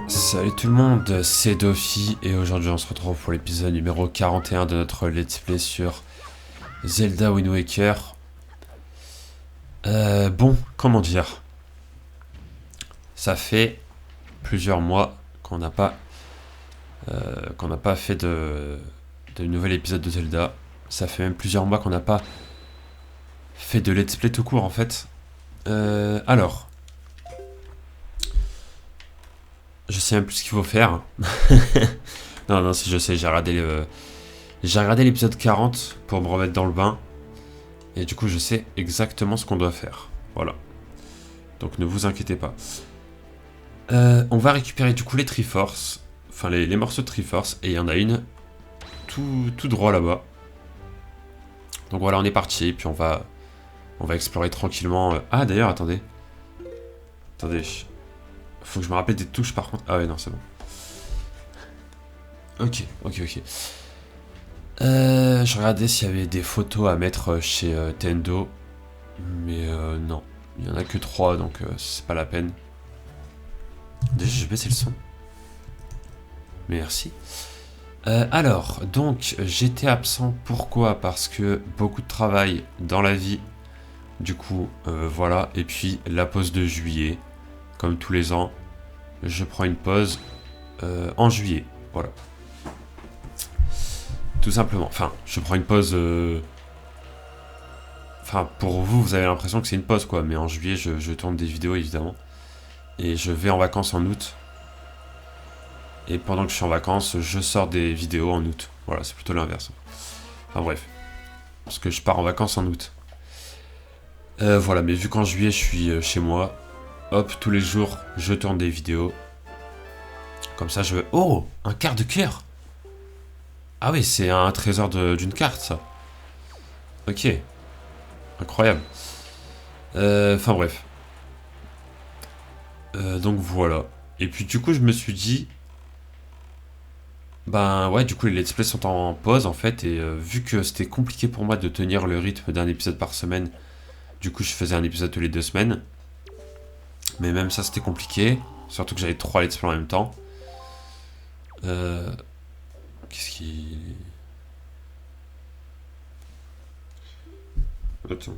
Salut tout le monde, c'est Dofi et aujourd'hui on se retrouve pour l'épisode numéro 41 de notre let's play sur Zelda Wind Waker. Bon, comment dire, ça fait plusieurs mois qu'on n'a pas fait de nouvel épisode de Zelda. Ça fait même plusieurs mois qu'on n'a pas fait de let's play tout court en fait. Alors, je sais même plus ce qu'il faut faire. Non, non, si je sais, j'ai regardé l'épisode 40 pour me remettre dans le bain. Et du coup, je sais exactement ce qu'on doit faire. Voilà. Donc ne vous inquiétez pas. On va récupérer du coup les Triforce. Enfin, les morceaux de Triforce. Et il y en a une tout droit là-bas. Donc voilà, on est parti. Et puis on va explorer tranquillement. Ah, d'ailleurs, attendez. Attendez. Faut que je me rappelle des touches par contre. Ah ouais, non, c'est bon. Ok, ok, ok. Je regardais s'il y avait des photos à mettre chez Tendo. Mais non. Il n'y en a que 3, donc c'est pas la peine. Déjà, je vais baisser le son. Merci. Alors, donc, j'étais absent. Pourquoi? Parce que beaucoup de travail dans la vie. Du coup, voilà. Et puis, la pause de juillet. Comme tous les ans, je prends une pause en juillet. Voilà. Tout simplement. Enfin, je prends une pause... Enfin, pour vous, vous avez l'impression que c'est une pause, quoi. Mais en juillet, je tourne des vidéos, évidemment. Et je vais en vacances en août. Et pendant que je suis en vacances, je sors des vidéos en août. Voilà, c'est plutôt l'inverse. Enfin bref. Parce que je pars en vacances en août. Voilà, mais vu qu'en juillet, je suis chez moi, hop, tous les jours, je tourne des vidéos. Comme ça, je veux... Oh, un quart de cœur. Ah oui, c'est un trésor d'une carte, ça. Ok, incroyable. Enfin bref. Donc voilà. Et puis du coup, je me suis dit... Ben ouais, du coup, les let's play sont en pause, en fait. Et vu que c'était compliqué pour moi de tenir le rythme d'un épisode par semaine, du coup, je faisais un épisode tous les 2 semaines. Mais même ça, c'était compliqué. Surtout que j'avais 3 let's play en même temps. Euh... Qu'est-ce qui... Attends.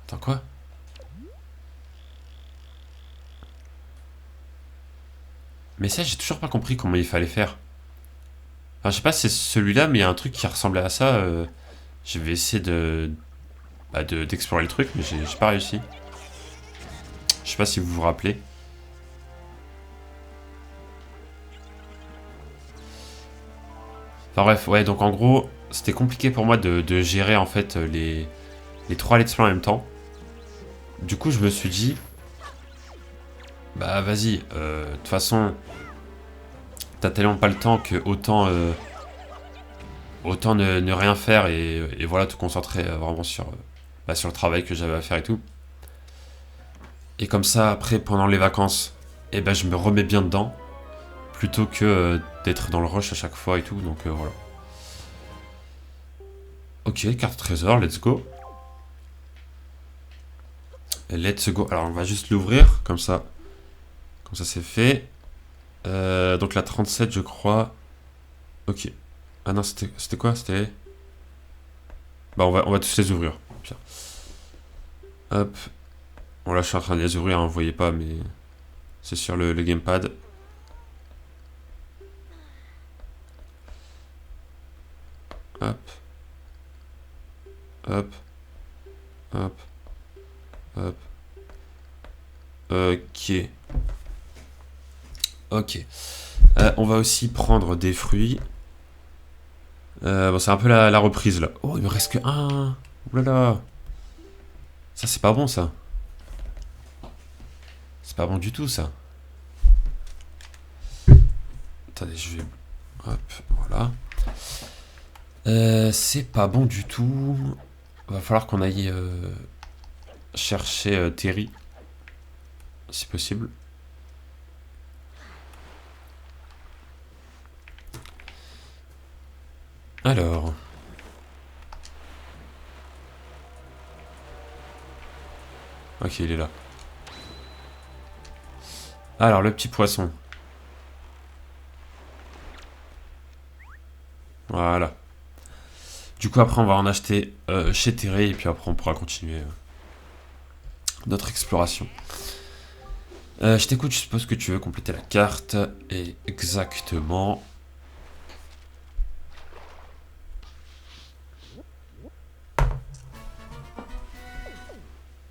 Attends, quoi? Mais ça, j'ai toujours pas compris comment il fallait faire. Enfin, je sais pas si c'est celui-là, mais il y a un truc qui ressemblait à ça. Je vais essayer d'explorer le truc, mais j'ai pas réussi. Je sais pas si vous vous rappelez. Enfin bref, ouais, donc en gros, c'était compliqué pour moi de gérer en fait les 3 let's play en même temps. Du coup, je me suis dit, bah vas-y, de toute façon, t'as tellement pas le temps que autant ne rien faire et voilà, te concentrer vraiment sur le travail que j'avais à faire et tout. Et comme ça, après, pendant les vacances, et ben, je me remets bien dedans, plutôt que d'être dans le rush à chaque fois et tout, donc voilà. Ok, carte trésor, let's go. Let's go. Alors, on va juste l'ouvrir, comme ça c'est fait. Donc la 37, je crois. Ok. Ah non, c'était quoi? C'était... Bah, on va tous les ouvrir. Tiens. Hop. Bon, là, je suis en train de les ouvrir, hein, vous voyez pas, mais c'est sur le gamepad. Hop, hop, hop, hop. Ok. Ok. On va aussi prendre des fruits. Bon, c'est un peu la reprise là. Oh, il me reste que un. Ouh là là. Ça, c'est pas bon ça. C'est pas bon du tout ça. Attendez, je vais. Hop, voilà. C'est pas bon du tout. Va falloir qu'on aille chercher Terry, si possible. Alors. Ok, il est là. Alors, le petit poisson. Voilà. Du coup, après, on va en acheter chez Terry et puis après, on pourra continuer notre exploration. Je t'écoute, je suppose que tu veux compléter la carte. Et exactement.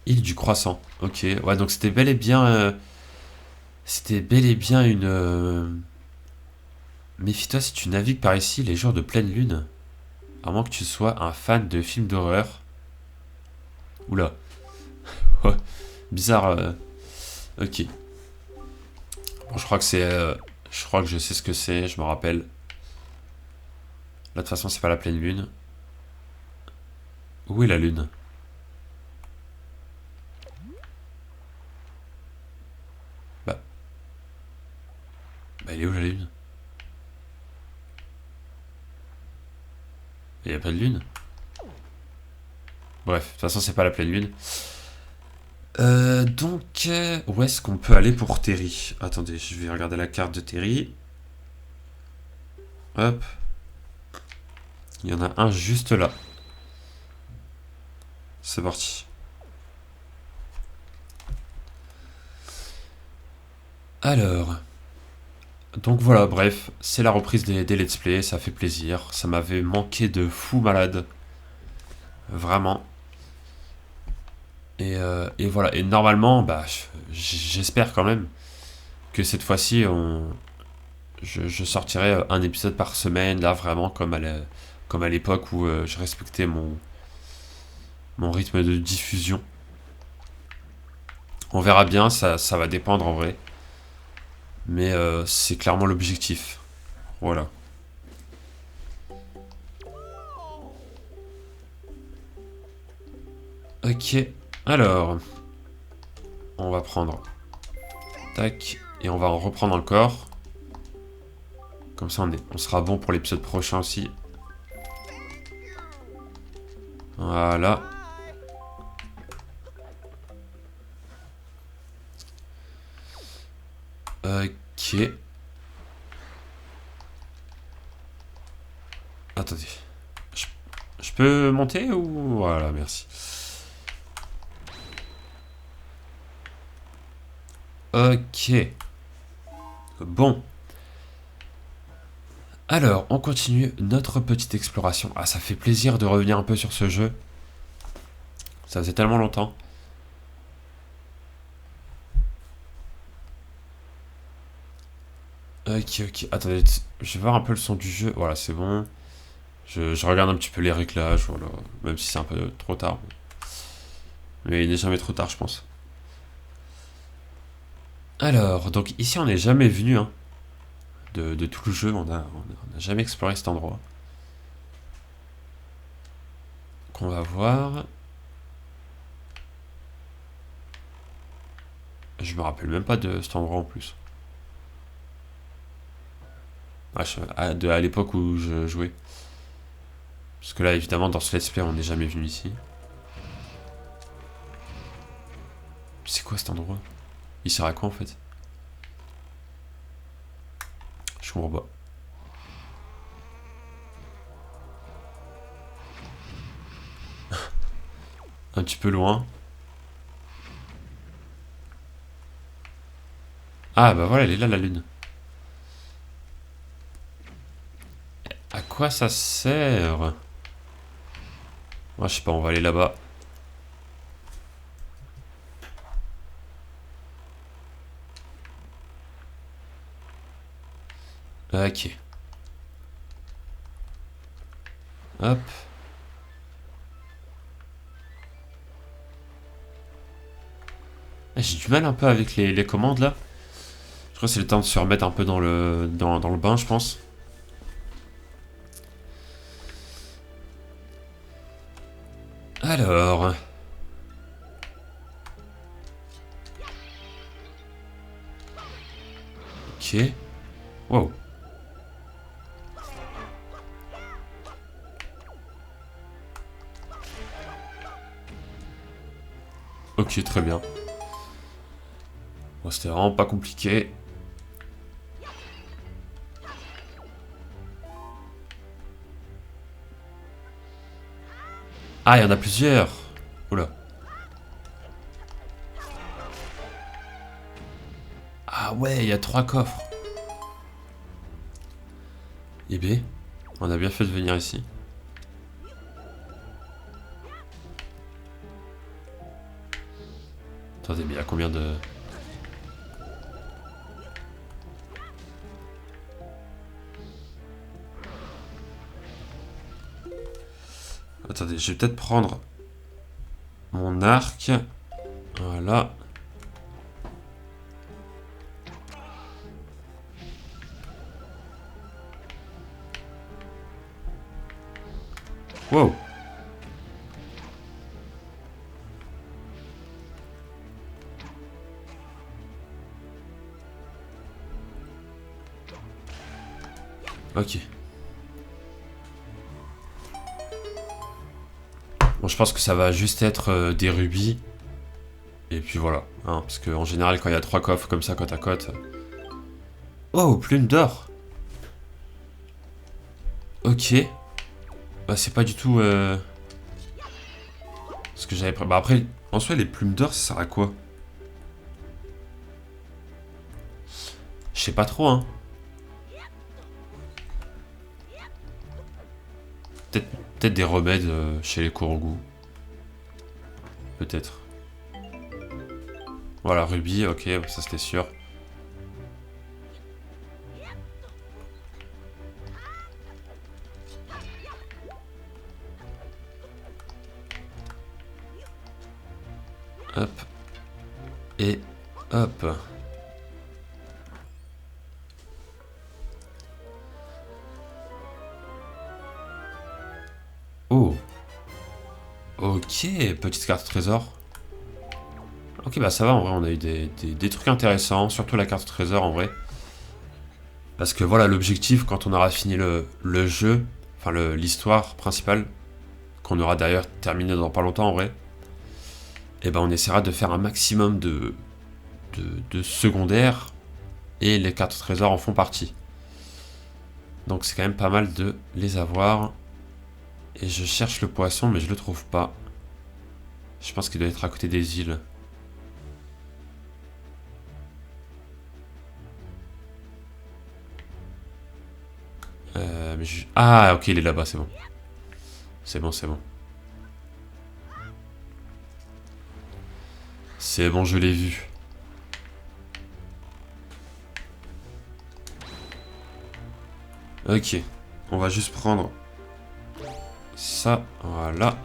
Île du Croissant. Ok, ouais, donc c'était bel et bien. C'était bel et bien une. Méfie-toi si tu navigues par ici les jours de pleine lune. À moins que tu sois un fan de films d'horreur. Oula. Ouais, bizarre. Ok. Bon, je crois que c'est. Je crois que je sais ce que c'est, je me rappelle. Là, de toute façon, c'est pas la pleine lune. Où est la lune? Bah, elle est où la lune? Il y a pas de lune? Bref, de toute façon, c'est pas la pleine lune. Où est-ce qu'on peut aller pour Terry? Attendez, je vais regarder la carte de Terry. Hop. Il y en a un juste là. C'est parti. Alors. Donc voilà, bref, c'est la reprise des let's play, ça fait plaisir. Ça m'avait manqué de fou malade. Vraiment. Et voilà, et normalement, bah, j'espère quand même que cette fois-ci, je sortirai un épisode par semaine, là, vraiment, comme à l'époque où je respectais mon rythme de diffusion. On verra bien, ça va dépendre en vrai. Mais c'est clairement l'objectif. Voilà. Ok, alors, on va prendre. Tac, et on va en reprendre encore. Comme ça, on sera bon pour l'épisode prochain aussi. Voilà. Ok. Attendez. Je, je peux monter ou... Voilà, merci. Ok. Bon. Alors, on continue notre petite exploration. Ah, ça fait plaisir de revenir un peu sur ce jeu. Ça faisait tellement longtemps. Ok, ok. Attendez, je vais voir un peu le son du jeu. Voilà, c'est bon. Je regarde un petit peu les réglages, voilà. Même si c'est un peu trop tard. Mais il n'est jamais trop tard, je pense. Alors, donc ici, on n'est jamais venu, hein. De tout le jeu, on a jamais exploré cet endroit. Qu'on va voir. Je me rappelle même pas de cet endroit en plus. Ah, à l'époque où je jouais. Parce que là, évidemment, dans ce let's play, on n'est jamais venu ici. C'est quoi cet endroit? Il sert à quoi en fait? Je comprends pas. Un petit peu loin. Ah bah voilà, elle est là la lune. À quoi ça sert? Moi je sais pas, on va aller là-bas. Ok. Hop. Ah, j'ai du mal un peu avec les commandes là. Je crois que c'est le temps de se remettre un peu dans le bain, je pense. Alors. Ok. Wow. Ok, très bien. Bon, c'était vraiment pas compliqué. Ah, il y en a plusieurs. Oula. Ah ouais, il y a 3 coffres. Eh bien, on a bien fait de venir ici. Attendez, mais il y a combien de... Attendez, je vais peut-être prendre mon arc. Voilà. Wow. Ok. Bon, je pense que ça va juste être des rubis. Et puis voilà. Hein, parce qu'en général, quand il y a 3 coffres comme ça, côte à côte... Oh, plume d'or. Ok. Bah, c'est pas du tout... ce que j'avais... Bah après, en soi, les plumes d'or, ça sert à quoi? Je sais pas trop, hein. Peut-être des remèdes chez les Korogu. Peut-être. Voilà, rubis, ok, ça c'était sûr. Hop. Et hop. Oh. Ok, petite carte trésor. Ok, bah ça va, en vrai, on a eu des trucs intéressants, surtout la carte trésor, en vrai. Parce que voilà, l'objectif, quand on aura fini le jeu, enfin l'histoire principale, qu'on aura d'ailleurs terminé dans pas longtemps, en vrai, et ben on essaiera de faire un maximum de secondaires, et les cartes trésors en font partie. Donc c'est quand même pas mal de les avoir. Et je cherche le poisson, mais je le trouve pas. Je pense qu'il doit être à côté des îles. Ah, ok, il est là-bas, c'est bon. C'est bon, c'est bon. C'est bon, je l'ai vu. Ok. On va juste prendre ça. Voilà.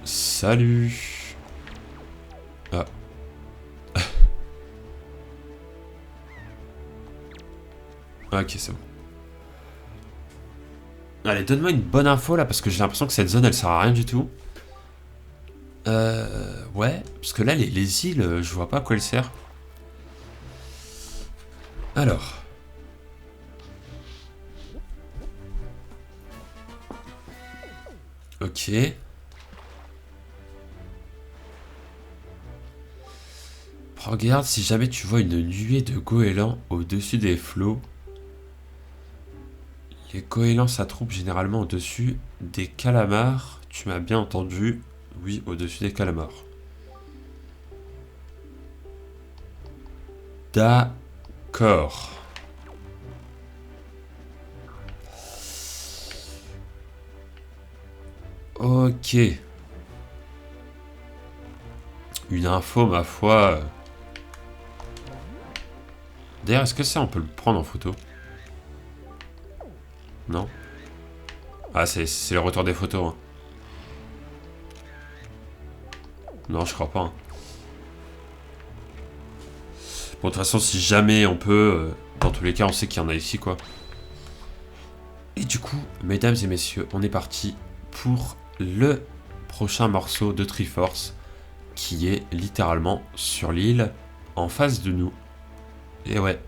Salut. Ah. Ok, c'est bon. Allez, donne-moi une bonne info là, parce que j'ai l'impression que cette zone elle sert à rien du tout. Ouais, parce que là, les îles, je vois pas à quoi elles servent. Alors. Ok. Regarde, si jamais tu vois une nuée de goélands au-dessus des flots. Les goélands s'attroupent généralement au-dessus des calamars. Tu m'as bien entendu? Oui, au-dessus des calamars. D'accord. Ok. Une info, ma foi. D'ailleurs, est-ce que ça, on peut le prendre en photo? Non? Ah, c'est le retour des photos. Hein. Non, je crois pas. Hein. Bon, de toute façon, si jamais on peut, dans tous les cas, on sait qu'il y en a ici, quoi. Et du coup, mesdames et messieurs, on est parti pour le prochain morceau de Triforce, qui est littéralement sur l'île, en face de nous. Et ouais.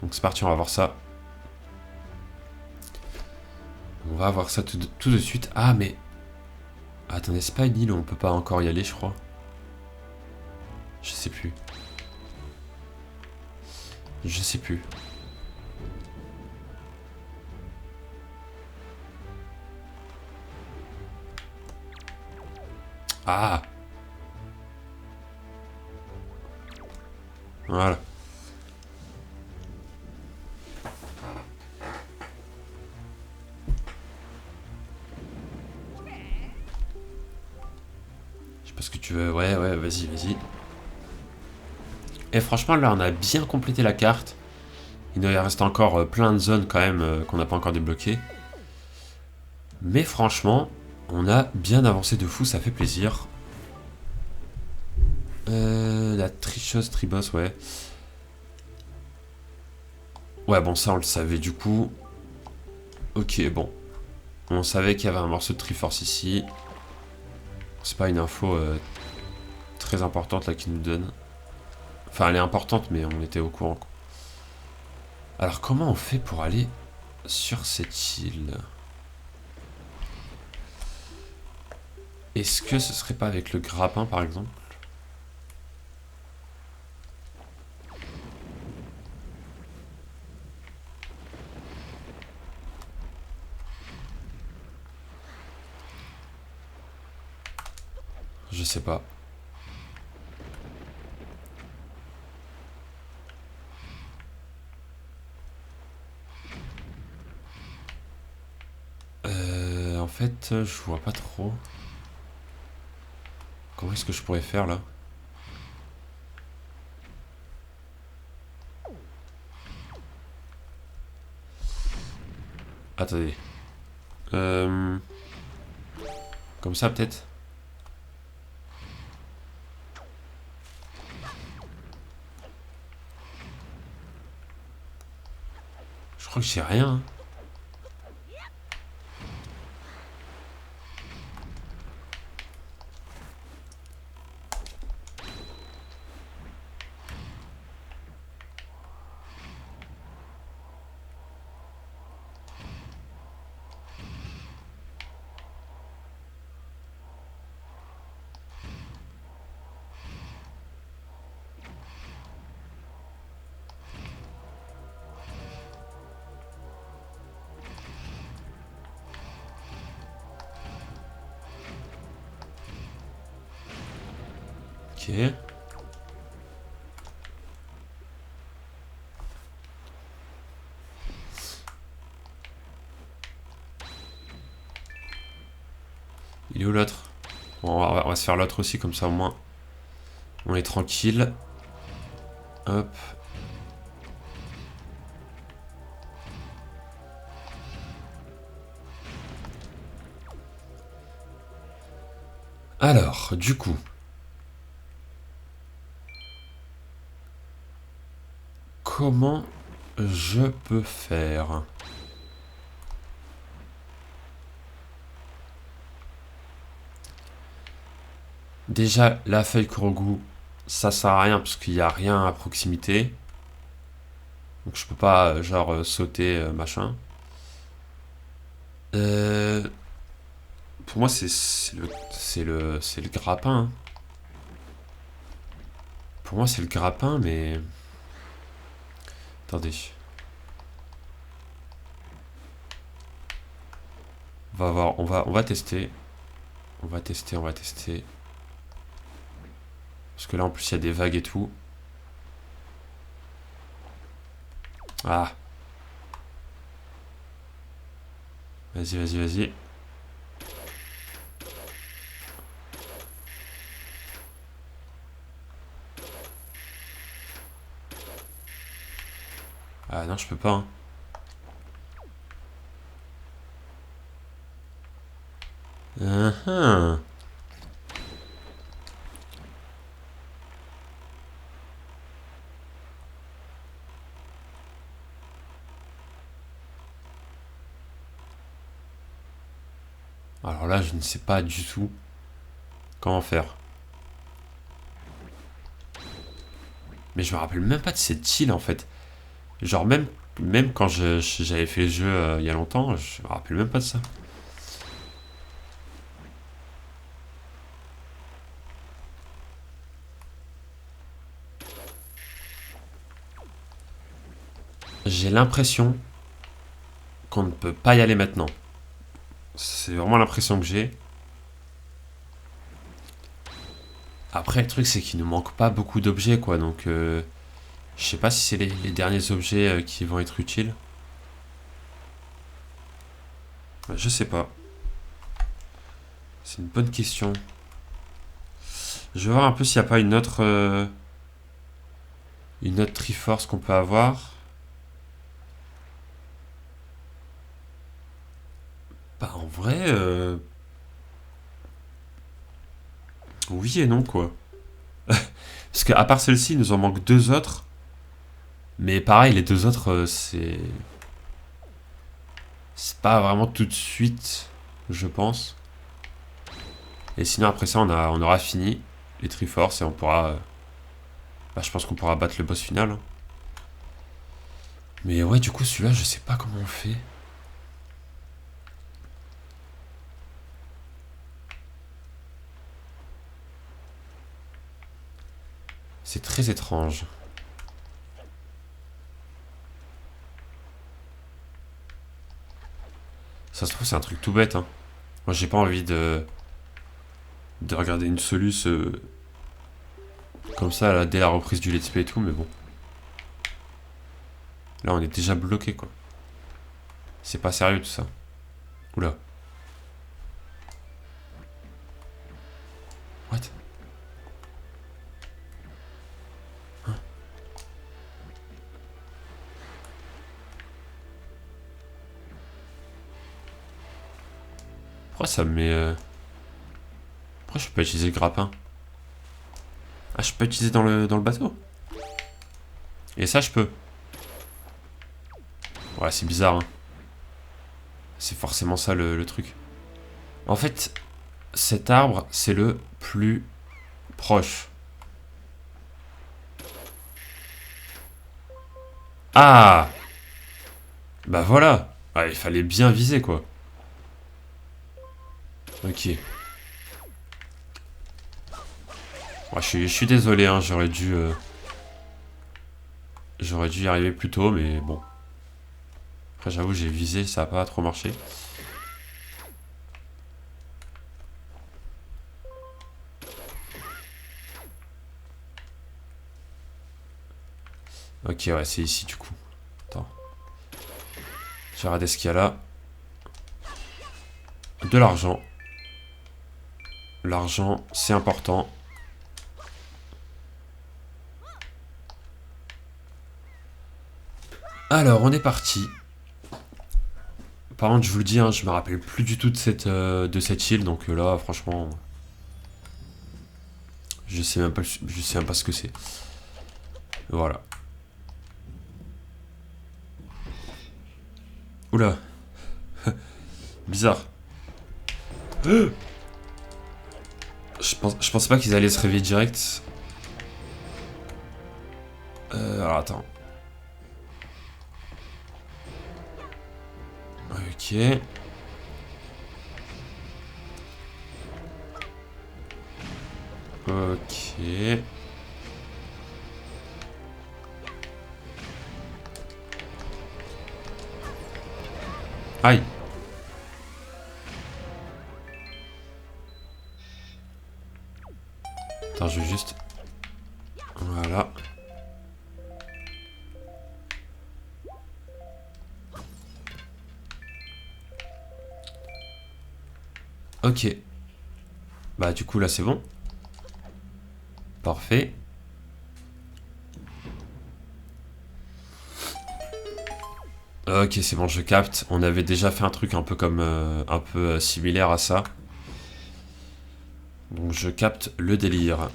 Donc c'est parti, on va voir ça. On va voir ça tout de suite. Ah, mais... Attendez, c'est pas une île où on peut pas encore y aller, je crois. Je sais plus. Je sais plus. Ah! Voilà. Je sais pas ce que tu veux. Ouais, ouais, vas-y, vas-y. Et franchement, là, on a bien complété la carte. Il nous reste encore plein de zones quand même qu'on n'a pas encore débloquées. Mais franchement, on a bien avancé de fou, ça fait plaisir. La tricheuse Triboss, ouais. Ouais, bon, ça on le savait du coup. Ok, bon. On savait qu'il y avait un morceau de Triforce ici. C'est pas une info très importante là qu'il nous donne. Enfin, elle est importante, mais on était au courant. Alors, comment on fait pour aller sur cette île? Est-ce que ce serait pas avec le grappin, par exemple? Je sais pas. En fait, je vois pas trop. Comment est-ce que je pourrais faire là? Attendez. Comme ça peut-être? Je crois que j'ai rien, hein. Ok. Il est où l'autre? Bon, on va se faire l'autre aussi, comme ça au moins. On est tranquille. Hop. Alors, du coup. Comment je peux faire? Déjà, la feuille Kurogu, ça sert à rien parce qu'il n'y a rien à proximité. Donc je peux pas, genre, sauter, machin. Euh, pour moi, c'est le grappin, hein. Pour moi, c'est le grappin, mais... Attendez. On va voir, on va tester. On va tester, on va tester. Parce que là, en plus, il y a des vagues et tout. Ah. Vas-y, vas-y, vas-y. Ah non, je peux pas, hein. Uhum. Alors là, je ne sais pas du tout comment faire. Mais je me rappelle même pas de cette île, en fait. Genre, même quand j'avais fait le jeu il y a longtemps, je me rappelle même pas de ça. J'ai l'impression qu'on ne peut pas y aller maintenant. C'est vraiment l'impression que j'ai. Après, le truc, c'est qu'il ne manque pas beaucoup d'objets, quoi. Donc, je sais pas si c'est les derniers objets qui vont être utiles. Je sais pas. C'est une bonne question. Je vais voir un peu s'il n'y a pas une autre Triforce qu'on peut avoir. Bah, en vrai, oui et non, quoi. Parce qu'à part celle-ci, il nous en manque deux autres. Mais pareil, les deux autres, c'est pas vraiment tout de suite, je pense. Et sinon, après ça, on aura fini les Triforce et on pourra. Bah, je pense qu'on pourra battre le boss final, hein. Mais ouais, du coup, celui-là, je sais pas comment on fait. C'est très étrange. Ça se trouve, c'est un truc tout bête, hein. Moi, j'ai pas envie de regarder une soluce comme ça là, dès la reprise du let's play et tout, mais bon. Là, on est déjà bloqué, quoi. C'est pas sérieux tout ça. Oula. What? Hein? Pourquoi ça me met. Pourquoi je peux pas utiliser le grappin? Ah, je peux utiliser dans le bateau? Et ça, je peux. Ouais, c'est bizarre, hein. C'est forcément ça le truc. En fait, cet arbre, c'est le plus proche. Ah! Bah voilà! Ah, il fallait bien viser, quoi. Ok. Ouais, je suis désolé, hein, j'aurais dû y arriver plus tôt, mais bon. Après, j'avoue, j'ai visé, ça a pas trop marché. Ok, ouais, c'est ici, du coup. Attends. Je vais regarder ce qu'il y a là. De l'argent. L'argent, c'est important. Alors, on est parti. Par contre, je vous le dis, hein, je me rappelle plus du tout de cette île, donc là, franchement, je sais même pas ce que c'est. Voilà. Oula. Bizarre. Je pense pas qu'ils allaient se réveiller direct. Alors attends. Ok. Ok. Aïe. Attends, je vais juste... Voilà. Ok. Bah du coup là c'est bon. Parfait. Ok, c'est bon, je capte. On avait déjà fait un truc un peu comme... un peu similaire à ça. Donc je capte le délire.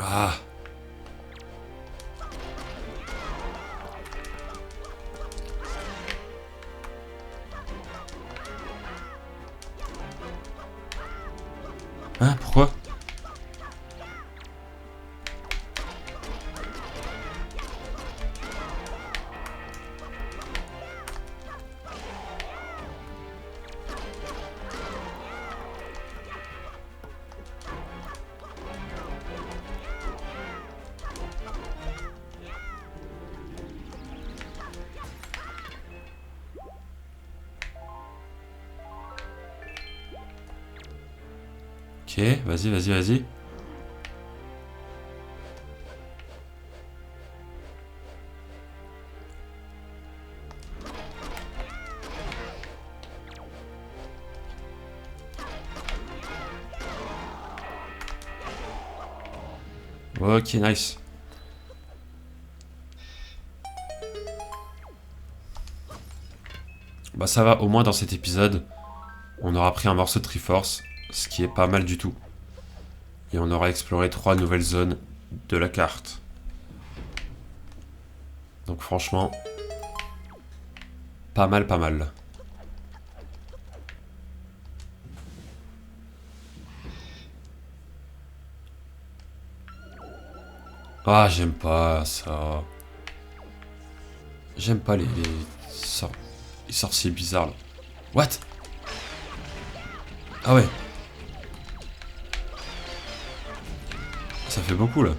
Ah. Hein, pourquoi? Ok, vas-y, vas-y, vas-y. Ok, nice. Bah ça va, au moins dans cet épisode, on aura pris un morceau de Triforce, ce qui est pas mal du tout. Et on aura exploré 3 nouvelles zones de la carte. Donc franchement, pas mal, pas mal. Ah, j'aime pas ça. J'aime pas les sorciers bizarres là. What? Ah ouais, ça fait beaucoup là.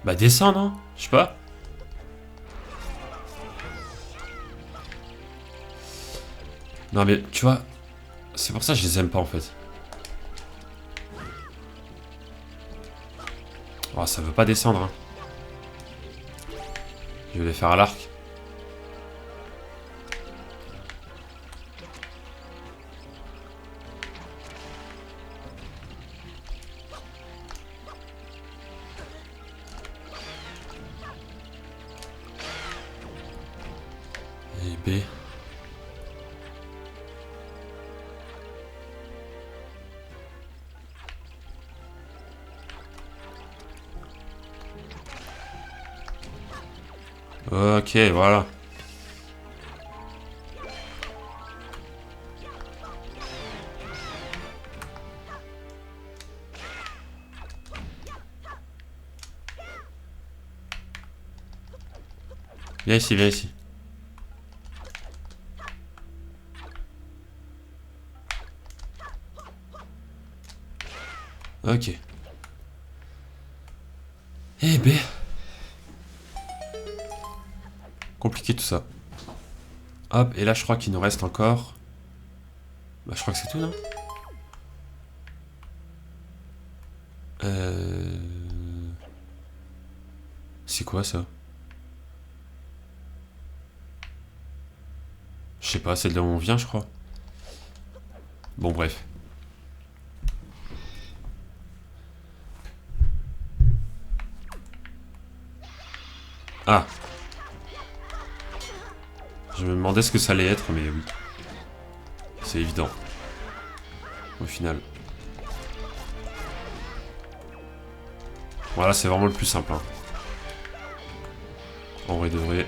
Bah descends, non? Je sais pas. Non mais tu vois, c'est pour ça que je les aime pas en fait. Oh, ça veut pas descendre, hein. Je vais les faire à l'arc. Et B. Ok, voilà. Viens ici, viens ici. Ok. Eh B. Compliqué tout ça. Hop, et là je crois qu'il nous reste encore... Bah je crois que c'est tout, non? Euh... C'est quoi ça? Je sais pas, c'est de là où on vient, je crois. Bon, bref. Ah. Je me demandais ce que ça allait être, mais oui. C'est évident. Au final. Voilà, c'est vraiment le plus simple. Hein. En vrai de vrai.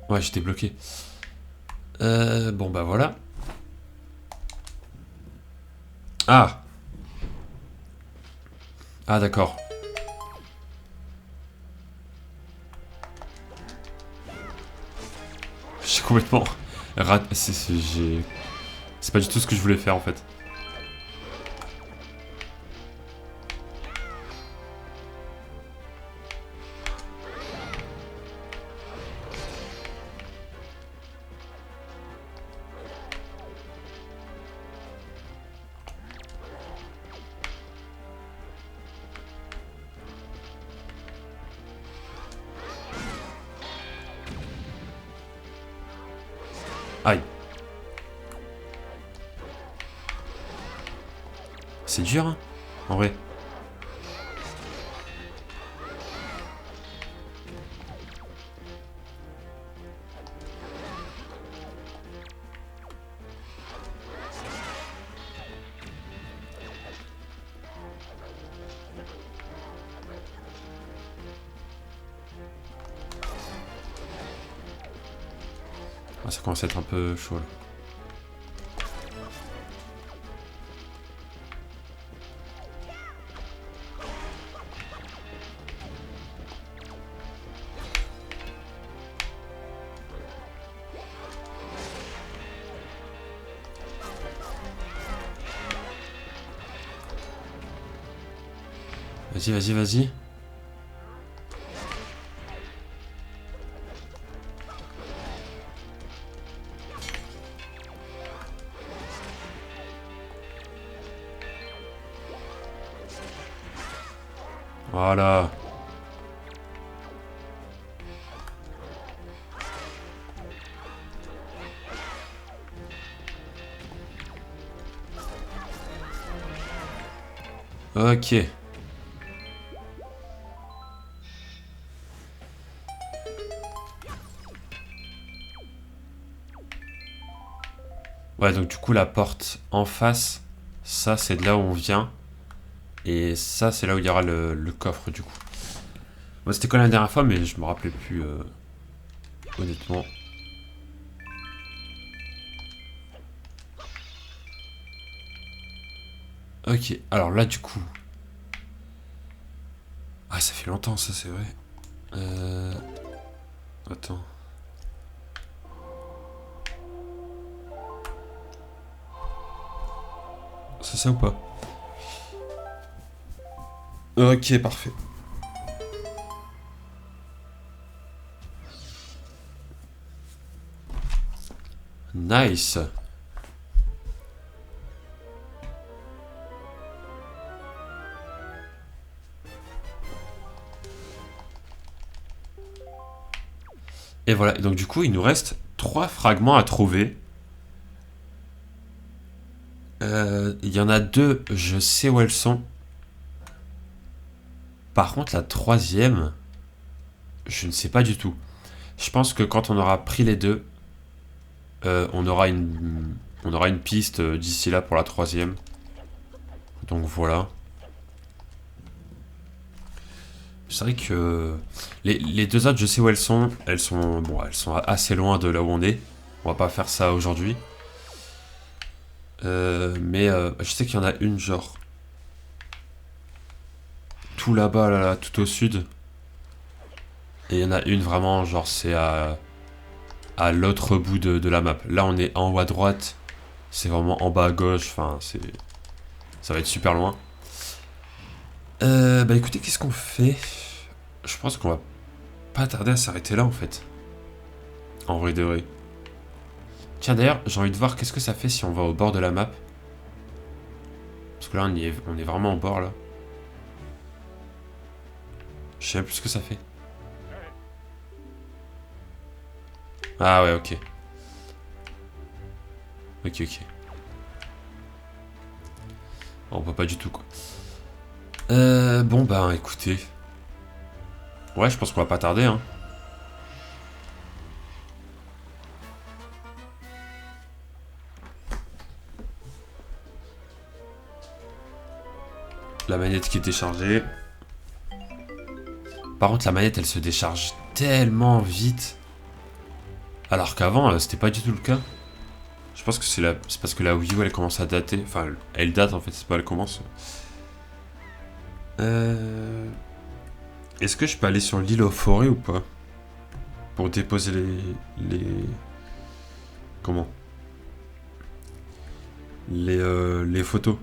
Ouais, j'étais bloqué. Bon bah voilà. Ah. Ah d'accord. J'ai complètement raté. C'est pas du tout ce que je voulais faire en fait. Aïe. C'est dur, hein, en vrai. Ah, ça commence à être un peu chaud là. Vas-y, vas-y, vas-y. Voilà. Ok. Ouais, donc du coup, la porte en face, ça, c'est de là où on vient. Et ça, c'est là où il y aura le coffre, du coup. Moi, c'était quand la dernière fois, mais je me rappelais plus, honnêtement. Ok, alors là, du coup... Ah, ça fait longtemps, ça, c'est vrai. Attends. C'est ça ou pas? Ok, parfait. Nice. Et voilà, et donc du coup, il nous reste 3 fragments à trouver. Il y en a 2, je sais où elles sont. Par contre, la troisième, je ne sais pas du tout. Je pense que quand on aura pris les deux, on aura une piste d'ici là pour la troisième. Donc voilà. C'est vrai que les deux autres, je sais où elles sont. Elles sont assez loin de là où on est. On va pas faire ça aujourd'hui. Mais je sais qu'il y en a une genre tout là-bas, là, tout au sud. Et il y en a une vraiment genre c'est à l'autre bout de la map. Là on est en haut à droite. C'est vraiment en bas à gauche. Enfin ça va être super loin. Bah écoutez, qu'est-ce qu'on fait? Je pense qu'on va pas tarder à s'arrêter là en fait. En vrai de vrai. Tiens d'ailleurs, j'ai envie de voir qu'est-ce que ça fait si on va au bord de la map. Parce que là on est vraiment au bord là. Je sais même plus ce que ça fait. Ah ouais, ok. Ok, ok. Bon, on peut pas du tout quoi. Bon bah écoutez. Ouais, je pense qu'on va pas tarder hein. La manette qui est déchargée. Par contre, la manette, elle se décharge tellement vite. Alors qu'avant, c'était pas du tout le cas. Je pense que c'est parce que la Wii U, elle commence à dater. Enfin, elle date en fait, c'est pas elle commence. Est-ce que je peux aller sur l'île aux forêts ou pas? Pour déposer les... Comment? Les photos.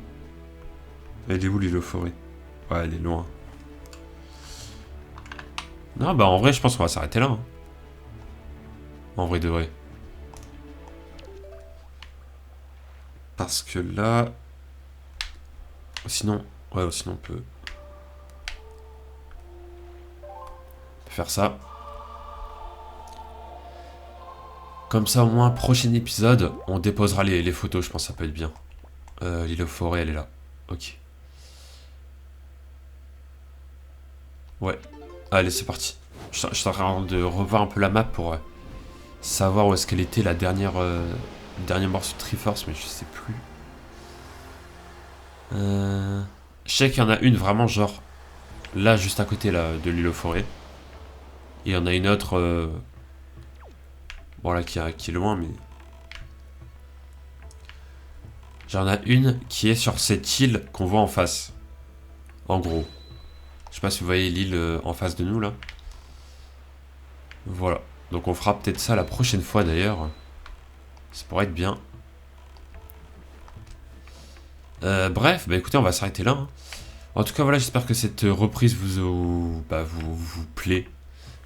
Elle est où l'île aux forêts? Ouais, elle est loin. Non, bah en vrai, je pense qu'on va s'arrêter là. Hein. En vrai de vrai. Parce que là... Sinon... Ouais, sinon on peut faire ça. Comme ça, au moins, prochain épisode, on déposera les photos, je pense que ça peut être bien. L'île aux forêts, elle est là. Ok. Ouais. Allez, c'est parti. Je suis en train de revoir un peu la map pour savoir où est-ce qu'elle était la dernière, dernier morceau de Triforce, mais je sais plus. Je sais qu'il y en a une vraiment genre là, juste à côté là, de l'île aux forêts. Et il y en a une autre Voilà, qui est loin, mais... J'en ai une qui est sur cette île qu'on voit en face. En gros. Je sais pas si vous voyez l'île en face de nous, là. Voilà. Donc on fera peut-être ça la prochaine fois, d'ailleurs. Ça pourrait être bien. Bref, bah écoutez, on va s'arrêter là. Hein. En tout cas, voilà, j'espère que cette reprise vous plaît.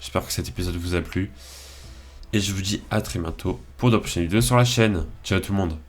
J'espère que cet épisode vous a plu. Et je vous dis à très bientôt pour de prochaines vidéos sur la chaîne. Ciao tout le monde.